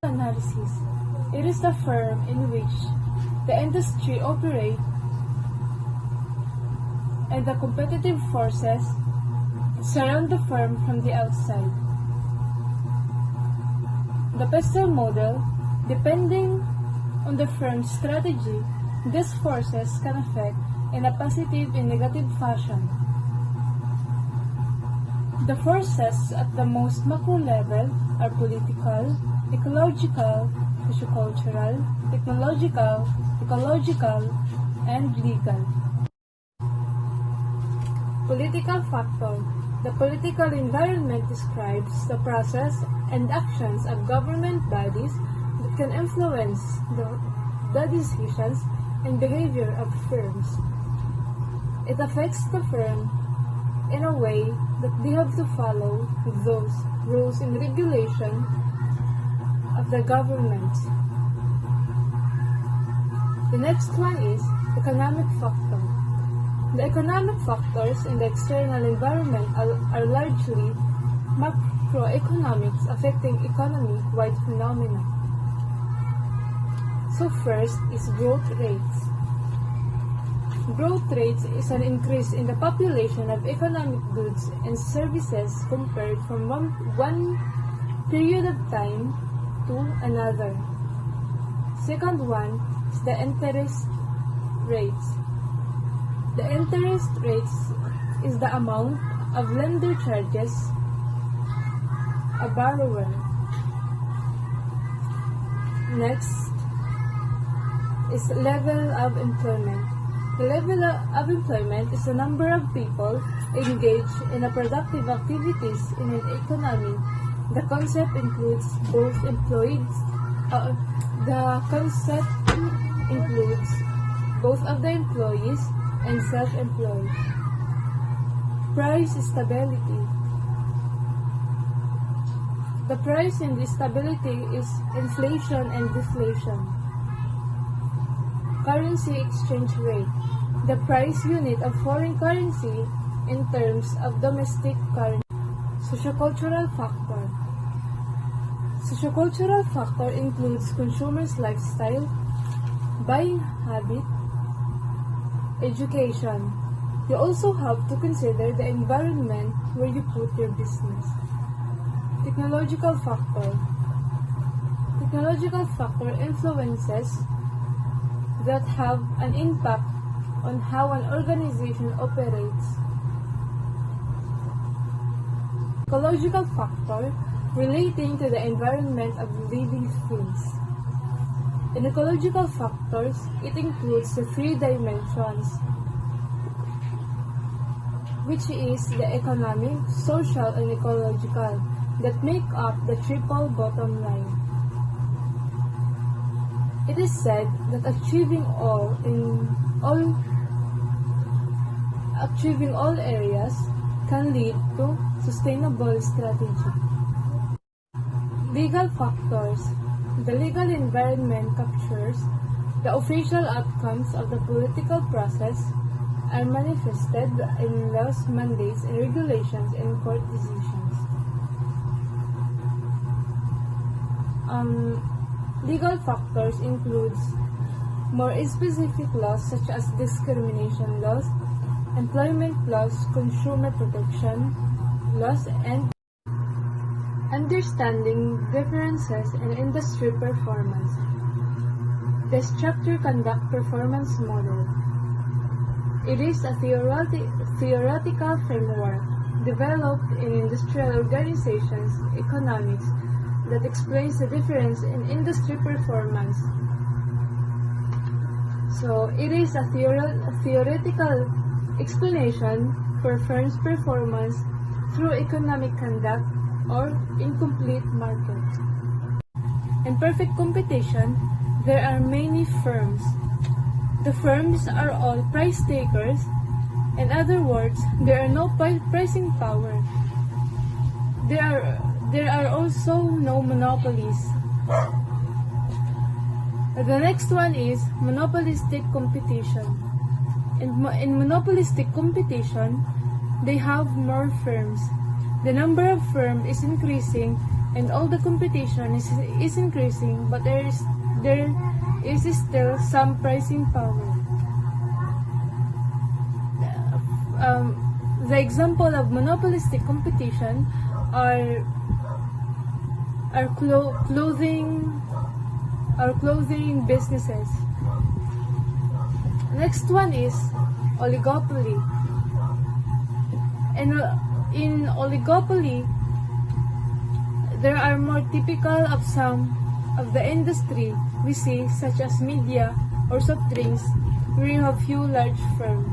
Analysis. It is the firm in which the industry operates and the competitive forces surround the firm from the outside. The pestle model, depending on the firm's strategy, these forces can affect in a positive and negative fashion. The forces at the most macro level are political, ecological, sociocultural, technological, ecological, and legal. Political factor. The political environment describes the process and actions of government bodies that can influence the decisions and behavior of firms. It affects the firm in a way that they have to follow those rules and regulation of the government. The next one is economic factor. The economic factors in the external environment are largely macroeconomics affecting economy-wide phenomena. So first is growth rates. Growth rates is an increase in the population of economic goods and services compared from one period of time to another. Second one is the interest rates. The interest rates is the amount of lender charges a borrower. Next is level of employment. The level of employment is the number of people engaged in productive activities in an economy. The concept includes both both of the employees and self-employed. Price stability. The price and stability is inflation and deflation. Currency exchange rate. The price unit of foreign currency in terms of domestic currency. Sociocultural factor. Sociocultural factor includes consumers' lifestyle, buying habit, education. You also have to consider the environment where you put your business. Technological factor. Technological factor influences that have an impact on how an organization operates. Ecological factor relating to the environment of living things. In ecological factors, it includes the three dimensions, which is the economic, social, and ecological, that make up the triple bottom line. It is said that achieving all areas can lead to sustainable strategy. Legal factors. The legal environment captures the official outcomes of the political process are manifested in laws, mandates, and regulations and court decisions. Legal factors includes more specific laws such as discrimination laws, employment laws, consumer protection laws, and understanding differences in industry performance. The structure conduct performance model. It is a theoretical framework developed in industrial organizations economics that explains the difference in industry performance. So it is a theoretical explanation for firms' performance through economic conduct or incomplete market. In perfect competition, there are many firms. The firms are all price takers. In other words, there are no pricing power. There are also no monopolies. The next one is monopolistic competition. In monopolistic competition, they have more firms. The number of firms is increasing and all the competition is increasing, but there is still some pricing power. The example of monopolistic competition are clothing businesses. Next one is oligopoly. And in oligopoly, there are more typical of some of the industry we see, such as media or soft drinks, where you have few large firms.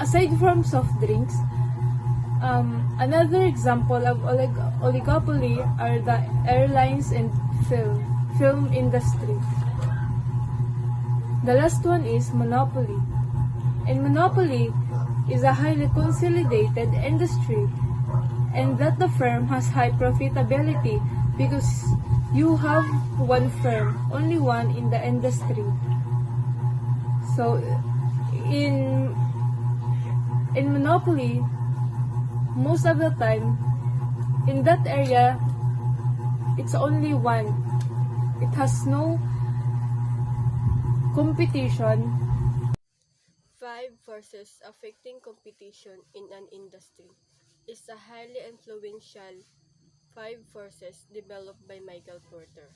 Aside from soft drinks, another example of oligopoly are the airlines and film industry. The last one is monopoly. And monopoly is a highly consolidated industry, and that the firm has high profitability because you have one firm, only one in the industry. So in monopoly, most of the time in that area it's only one. It has no competition. 5 forces affecting competition in an industry is a highly influential 5 forces developed by Michael Porter.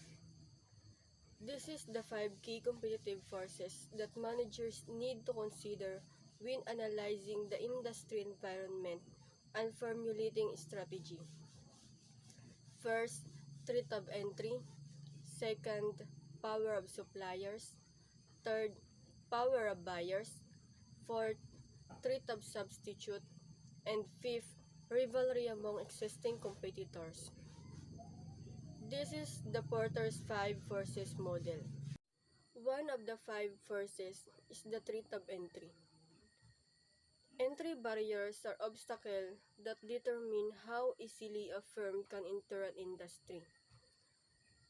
This is the 5 key competitive forces that managers need to consider when analyzing the industry environment and formulating strategy. First, threat of entry. Second, power of suppliers. Third, power of buyers. Fourth, threat of substitute. And fifth, rivalry among existing competitors. This is the Porter's 5 forces model. One of the 5 forces is the threat of entry. Entry barriers are obstacles that determine how easily a firm can enter an industry.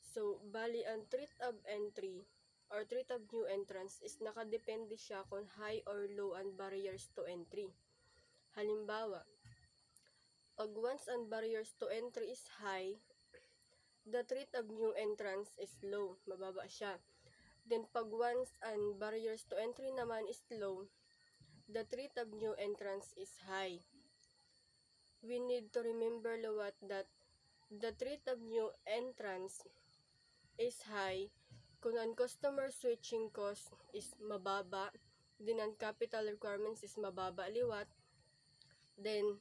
So, bali ang threat of entry or threat of new entrance is nakadepende siya kung high or low ang barriers to entry. Halimbawa, pag once ang barriers to entry is high, the threat of new entrance is low, mababa siya. Then pag once ang barriers to entry naman is low, the threat of new entrance is high. We need to remember lawat that the threat of new entrance is high kung ang customer switching cost is mababa, then ang capital requirements is mababa liwat, then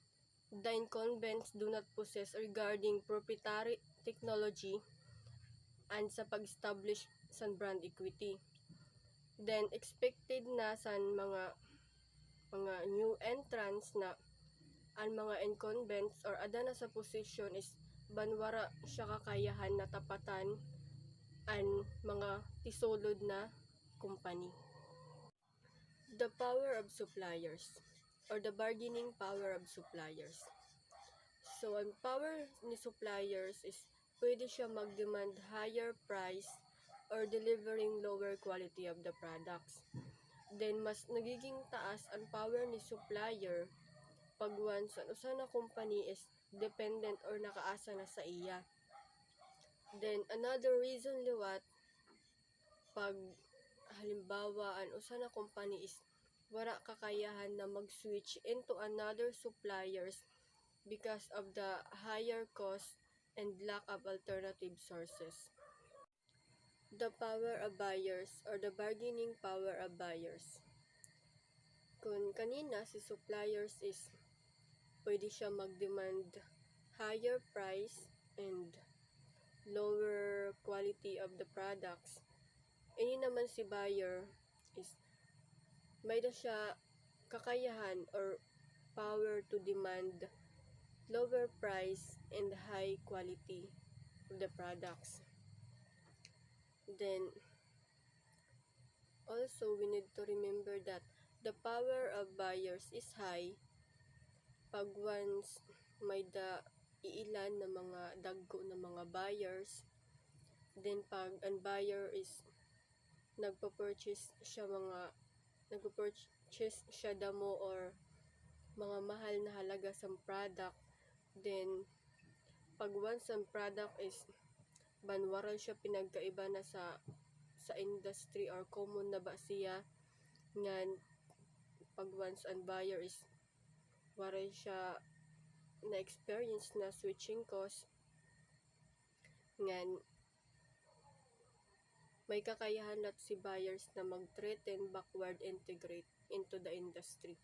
the incumbents do not possess regarding proprietary technology and sa pag-establish sa brand equity. Then expected na sa mga new entrants na ang mga incumbents or ada na sa position is banwara siya kakayahan na tapatan ang mga tisulod na company. The power of suppliers or the bargaining power of suppliers. So, ang power ni suppliers is pwede siya mag-demand higher price or delivering lower quality of the products. Then, mas nagiging taas ang power ni supplier pag once ang usa na company is dependent or nakaasa na sa iya. Then, another reason liwat, pag halimbawa ang usa na company is wala kakayahan na mag-switch into another suppliers because of the higher cost and lack of alternative sources. The power of buyers or the bargaining power of buyers. Kung kanina si suppliers is pwede siya mag-demand higher price and lower quality of the products. Ini naman si buyer is may na siya kakayahan or power to demand lower price and high quality of the products. Then also we need to remember that the power of buyers is high pag once may iilan na mga dagko na mga buyers. Then pag ang buyer is nagpa-purchase siya damo or mga mahal na halaga sa product, Then, pag once ang product is banwaran siya pinagkaiba na sa industry or common na ba siya nga pag once ang buyer is waray siya na experience na switching cost nga may kakayahan lot si buyers na mag-threaten backward integrate into the industry.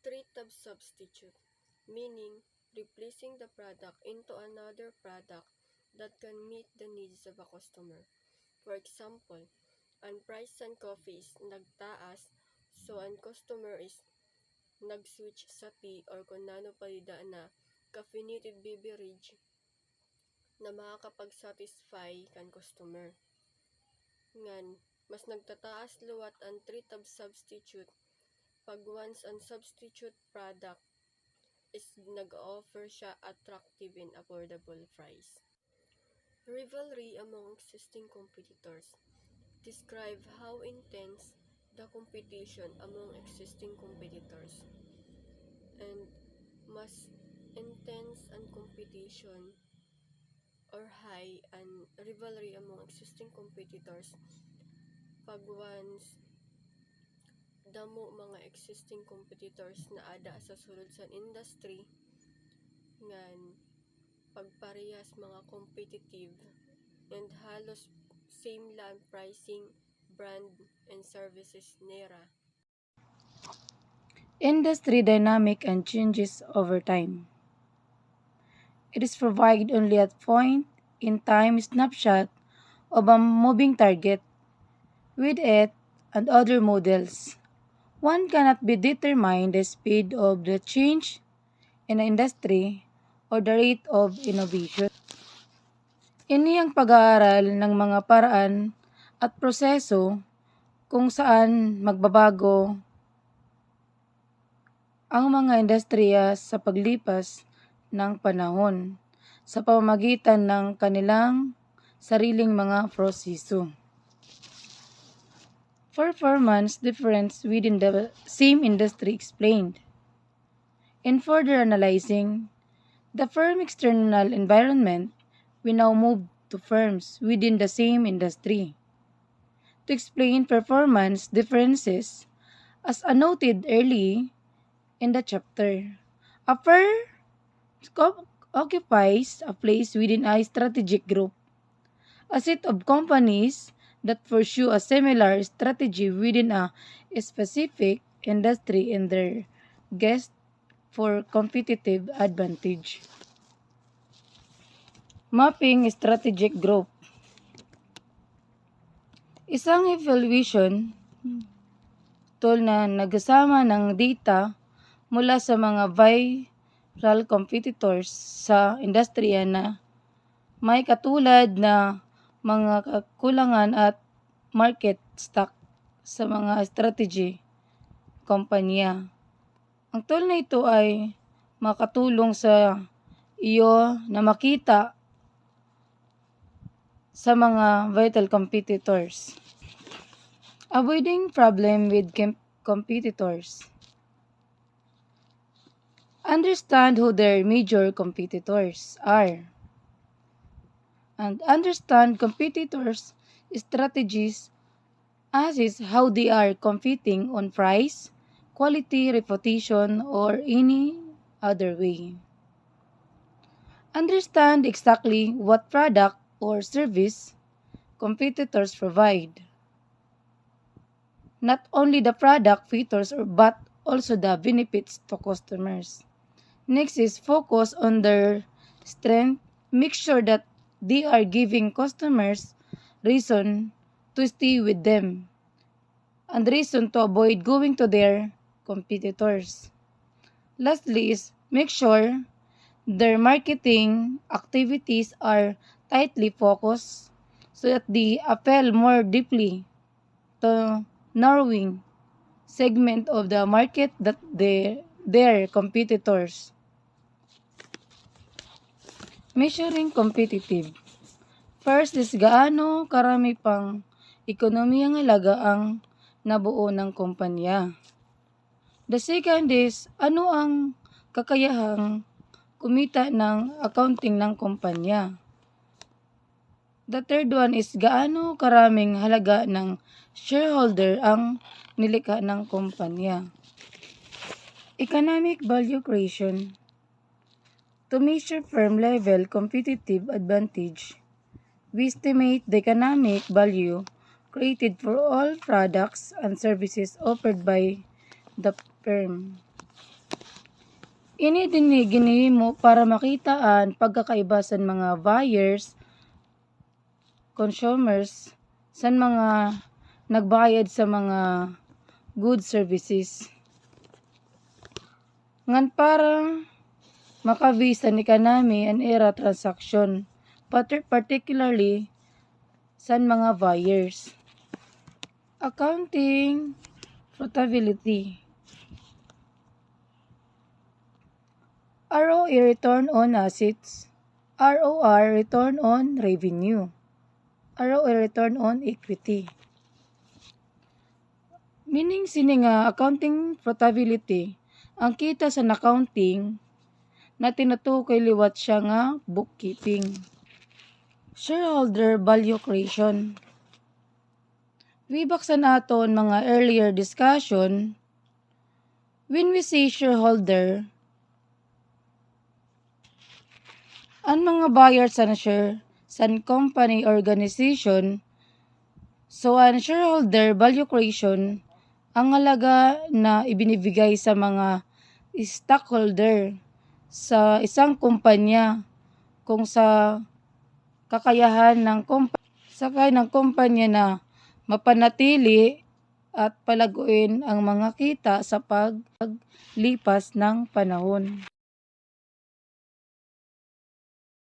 Treat-tab substitute, meaning replacing the product into another product that can meet the needs of a customer. For example, ang price ng coffee is nagtaas, so ang customer is nag-switch sa tea or kung nano palida na caffeinated beverage na makakapag-satisfy kan customer. Ngan, mas nagtataas luwat ang treat-tab substitute pag once ang substitute product is nag-offer siya attractive and affordable price. Rivalry among existing competitors. Describe how intense the competition among existing competitors. And mas intense ang competition or high and rivalry among existing competitors pag once damo mga existing competitors na ada sa sulod sa industry ngan pagparehas mga competitive and halos same lang pricing, brand, and services nera. Industry dynamic and changes over time. It is provided only at point in time snapshot of a moving target. With it and other models, one cannot be determine the speed of the change in the industry or the rate of innovation. Ini ang pag-aaral ng mga paraan at proseso kung saan magbabago ang mga industriya sa paglipas ng panahon sa pamamagitan ng kanilang sariling mga proseso. Performance difference within the same industry explained. In further analyzing the firm external environment, we now move to firms within the same industry. To explain performance differences, as noted early in the chapter, a firm occupies a place within a strategic group. A set of companies that pursue a similar strategy within a specific industry in their guest for competitive advantage. Mapping strategic group. Isang evaluation tool na nagsasama ng data mula sa mga viral competitors sa industriya na may katulad na mga kakulangan at market stock sa mga strategy kompanya. Ang tool na ito ay makatulong sa iyo na makita sa mga vital competitors. Avoiding problem with competitors. Understand who their major competitors are. And understand competitors' strategies as is how they are competing on price, quality, reputation, or any other way. Understand exactly what product or service competitors provide. Not only the product features but also the benefits to customers. Next is focus on their strength. Make sure that they are giving customers reason to stay with them and reason to avoid going to their competitors. Lastly is make sure their marketing activities are tightly focused so that they appeal more deeply to narrowing segment of the market that their competitors. Measuring competitive. First is gaano karami pang ekonomiyang halaga ang nabuo ng kumpanya. The second is ano ang kakayahang kumita ng accounting ng kumpanya. The third one is gaano karaming halaga ng shareholder ang nilikha ng kumpanya. Economic value creation. To measure firm level competitive advantage, we estimate the economic value created for all products and services offered by the firm. Ini ginihimo para makitaan pagkakaiba sa mga buyers, consumers, sa mga nagbayad sa mga goods services. Ngan para makavisa ni economy and era transaction, particularly sa mga buyers. Accounting profitability. ROE, return on assets. ROR, return on revenue. ROE, return on equity. Meaning sini nga accounting profitability, ang kita sa accounting na tinutukoy liwat siya nga bookkeeping. Shareholder value creation. Wibak sa naton mga earlier discussion, when we say shareholder, ang mga buyers sa share sa company organization, so ang shareholder value creation, ang halaga na ibinibigay sa mga stockholder sa isang kumpanya kung sa kakayahan ng kumpanya na mapanatili at palaguin ang mga kita sa paglipas ng panahon.